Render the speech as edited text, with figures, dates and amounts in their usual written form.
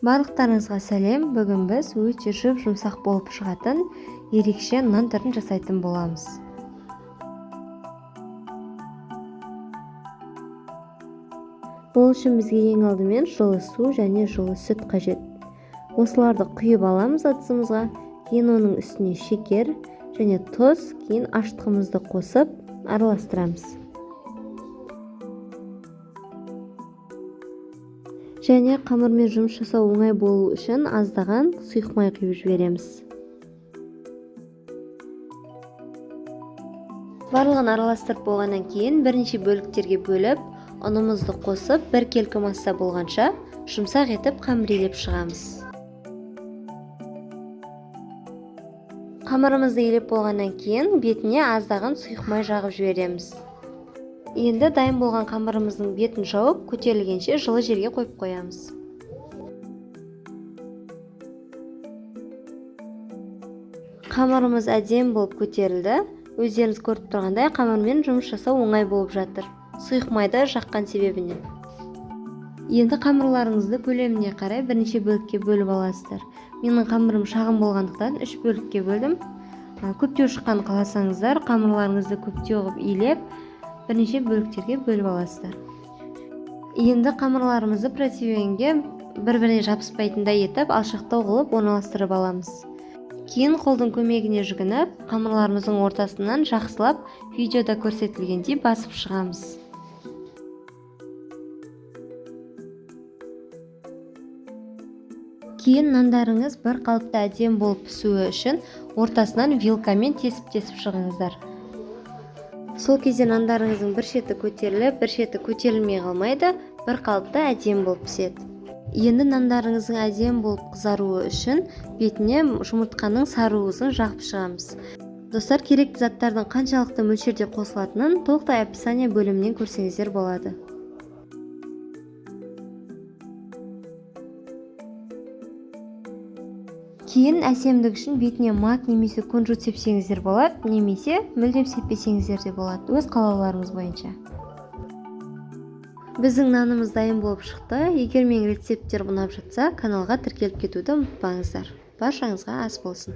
Барлықтарыңызға сәлем. Бүгін біз өте жұмсақ болып шығатын ерекше нан түрін жасайтын боламыз. Ол үшін бізге ең алдымен жылы су және жылы сүт қажет. Осыларды құйып аламыз ыдысымызға. Кейін оның үстіне шекер және тұз, кейін аштығымызды қосып араластырамыз. Және қамырмен жұмыс жасау оңай болу үшін аздаған сұйық май құйып жібереміз. Барлығын араластырып болғаннан кейін бірнеше бөліктерге бөліп, ұнымызды қосып, бір келкі масса болғанша жұмсақ етіп қамыр илеп шығамыз. Қамырымызды илеп болғаннан кейін бетіне аздаған сұйық май жағып жібереміз. Енді дайын болған қамырымыздың бетін жауып, көтерілгенше жылы жерге қойып қоямыз. Қамырымыз әдемі болып көтерілді. Өздеріңіз көріп тұрғандай, қамырмен жұмыс жасау оңай болып жатыр. Сұйық майды жаққан себебінен. Енді қамырларыңызды көлеміне қарай бірнеше бөлікке бөліп аласыздар. Менің қамырым шағын болғандықтан 3 бөлікке бөлдім. Көптеу шыққан қаласаңыздар, қамырларыңызды көптеу қылып илеп, бірнеше бөліктерге бөліп аласыздар. Енді қамырларымызды противеньге бір-біріне жабыспайтындай етіп, алшақтау қылып орналастырып аламыз. Кейін қолдың көмегіне жүгініп, қамырларымыздың ортасынан жақсылап видеода көрсетілгендей басып шығамыз. Кейін нандарыңыз бір қалыпта әдемі болып пісуі үшін ортасынан вилкамен тесіп шығыңыздар. Сол кезде нандарыңыздың бір шеті көтеріліп, бір шеті көтерілмей қалмайды, бір қалыпта әдемі болып піседі. Енді нандарыңыздың әдемі болып қызаруы үшін бетіне жұмыртқаның сары уызын жағып шығамыз. Достар, керекті заттардың қаншалықты мөлшерде қосылатынын толықтай описание бөлімінен көрсеңіздер болады. Кейін әсемдік үшін бетіне мак немесе кунжут сепсеңіздер болады, немесе мүлдем сеппесеңіздер де болады, өз қалауларыңыз бойынша. Біздің нанымыз дайын болып шықты. Егер менің рецепттер ұнап жатса, каналға тіркеліп кетуді ұмытпаңыздар. Баршаңызға ас болсын.